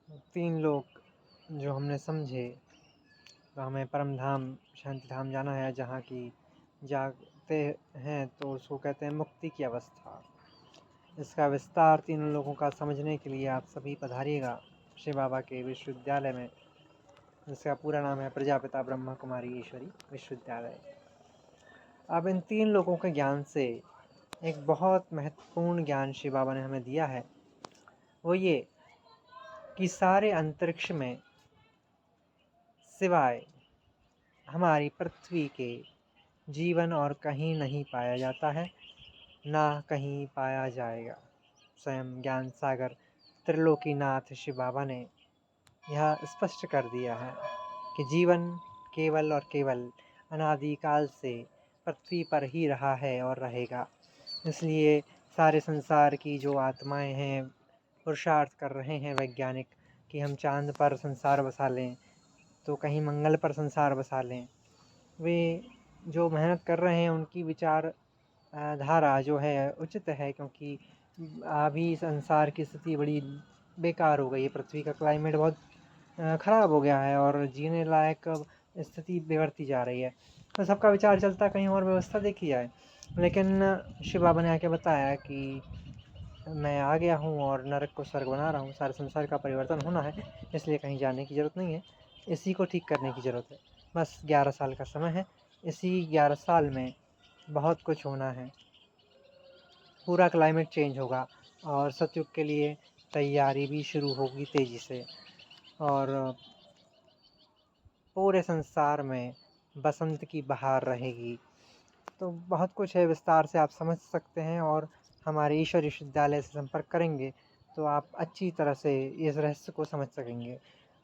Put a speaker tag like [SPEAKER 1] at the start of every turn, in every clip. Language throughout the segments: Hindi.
[SPEAKER 1] तीन लोग जो हमने समझे, तो हमें परम धाम शांति धाम जाना है, जहाँ की जागते हैं तो उसको कहते हैं मुक्ति की अवस्था। इसका विस्तार तीनों लोगों का समझने के लिए आप सभी पधारिएगा शिव बाबा के विश्वविद्यालय में, जिसका पूरा नाम है प्रजापिता ब्रह्मा कुमारी ईश्वरी विश्वविद्यालय। अब इन तीन लोगों के ज्ञान से एक बहुत महत्वपूर्ण ज्ञान शिव बाबा ने हमें दिया है, वो ये कि सारे अंतरिक्ष में सिवाय हमारी पृथ्वी के जीवन और कहीं नहीं पाया जाता है, ना कहीं पाया जाएगा। स्वयं ज्ञान सागर त्रिलोकीनाथ शिव बाबा ने यह स्पष्ट कर दिया है कि जीवन केवल और केवल अनादिकाल से पृथ्वी पर ही रहा है और रहेगा। इसलिए सारे संसार की जो आत्माएं हैं, पुरुषार्थ कर रहे हैं वैज्ञानिक कि हम चांद पर संसार बसा लें, तो कहीं मंगल पर संसार बसा लें, वे जो मेहनत कर रहे हैं उनकी विचार धारा जो है उचित है, क्योंकि अभी संसार की स्थिति बड़ी बेकार हो गई है। पृथ्वी का क्लाइमेट बहुत ख़राब हो गया है और जीने लायक स्थिति बिगड़ती जा रही है। तो सबका विचार चलता कहीं और व्यवस्था देखी जाए, लेकिन शिव बाबा ने आके बताया कि मैं आ गया हूँ और नरक को स्वर्ग बना रहा हूँ। सारे संसार का परिवर्तन होना है, इसलिए कहीं जाने की ज़रूरत नहीं है, इसी को ठीक करने की ज़रूरत है। बस 11 साल का समय है, इसी 11 साल में बहुत कुछ होना है। पूरा क्लाइमेट चेंज होगा और सतयुग के लिए तैयारी भी शुरू होगी तेज़ी से, और पूरे संसार में बसंत की बहार रहेगी। तो बहुत कुछ है, विस्तार से आप समझ सकते हैं, और हमारे ईश्वर विश्वविद्यालय से संपर्क करेंगे तो आप अच्छी तरह से इस रहस्य को समझ सकेंगे।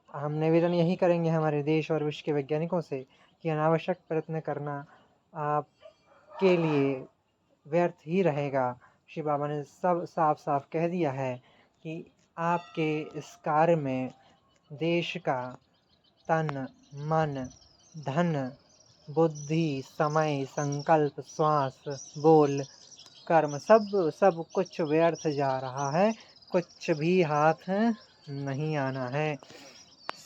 [SPEAKER 1] हम निवेदन यही करेंगे हमारे देश और विश्व के वैज्ञानिकों से कि अनावश्यक प्रयत्न करना आपके लिए व्यर्थ ही रहेगा। शिव बाबा ने सब साफ साफ कह दिया है कि आपके इस कार्य में देश का तन मन धन बुद्धि समय संकल्प श्वास बोल कर्म सब कुछ व्यर्थ जा रहा है। कुछ भी हाथ नहीं आना है,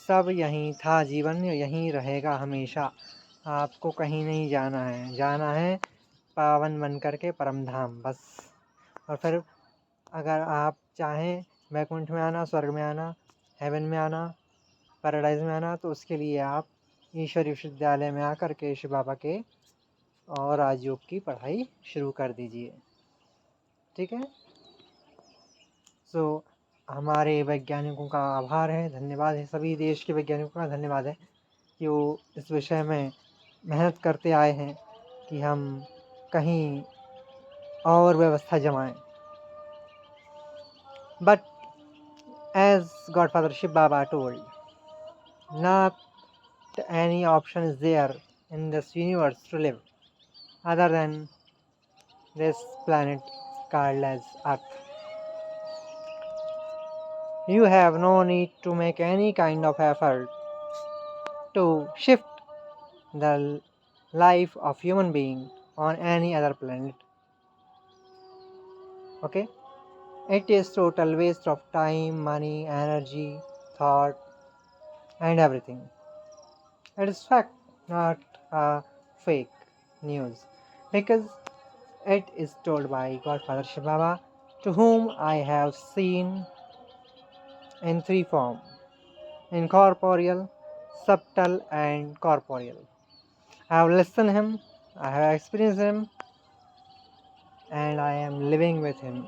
[SPEAKER 1] सब यहीं था, जीवन यहीं रहेगा हमेशा। आपको कहीं नहीं जाना है, जाना है पावन बन कर के परम धाम बस। और फिर अगर आप चाहें वैकुंठ में आना, स्वर्ग में आना, हेवन में आना, पैराडाइज में आना, तो उसके लिए आप ईश्वर विश्वविद्यालय में आकर के शिव बाबा के और राजयोग की पढ़ाई शुरू कर दीजिए। ठीक है। सो हमारे वैज्ञानिकों का आभार है, धन्यवाद है, सभी देश के वैज्ञानिकों का धन्यवाद है कि वो इस विषय में मेहनत करते आए हैं कि हम कहीं और व्यवस्था जमाएं। But as godfather Shiv Baba told, not any option is there in this universe to live other than this planet called as Earth. You have no need to make any kind of effort to shift the life of human being on any other planet. Okay? It is total waste of time, money, energy, thought, and everything. It is fact, not a fake news, because it is told by Godfather Shiv Baba, to whom I have seen in three forms: incorporeal, subtle, and corporeal. I have listened him, I have experienced him, and I am living with him.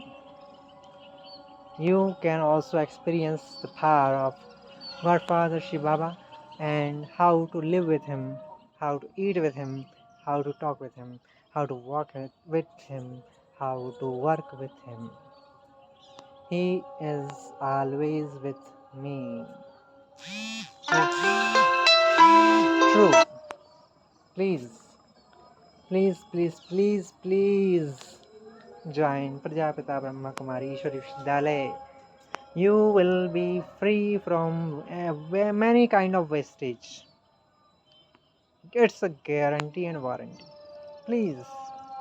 [SPEAKER 1] You can also experience the power of Godfather Shiv Baba and how to live with him, how to eat with him, how to talk with him, how to walk with him, how to work with him. He is always with me. True. Please, please, please, please, please join Prajapita Brahma Kumari Ishwari Vidyalaya. You will be free from many kind of wastage. It's a guarantee and warranty. Please,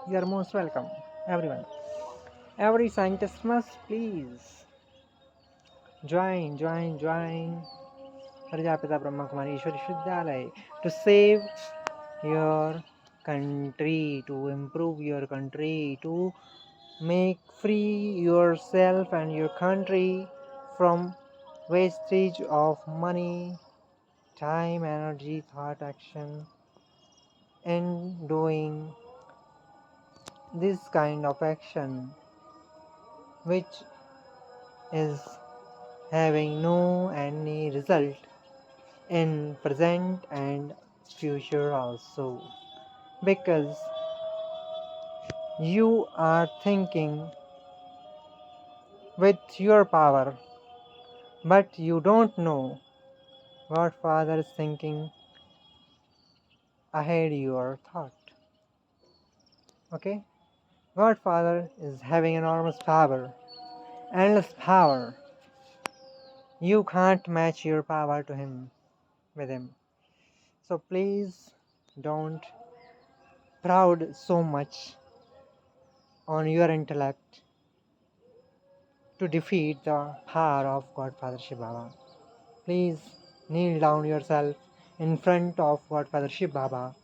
[SPEAKER 1] you are most welcome, everyone. Every scientist must please join Prajapita Brahma Kumari Ishwari Vidyalaya to save your country, to improve your country, to make free yourself and your country from wastage of money, time, energy, thought, action in doing this kind of action which is having no any result in present and future also, because you are thinking with your power, but you don't know what Father is thinking ahead your thought. Okay, God Father is having enormous power, endless power. You can't match your power to him with him. So please don't proud so much on your intellect to defeat the power of Godfather Shiv Baba. Please kneel down yourself in front of Godfather Shiv Baba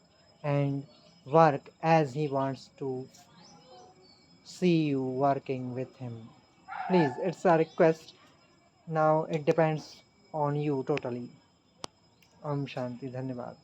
[SPEAKER 1] and work as he wants to see you working with him. Please, it's a request. Now it depends on you totally. Om Shanti. Dhanyavad.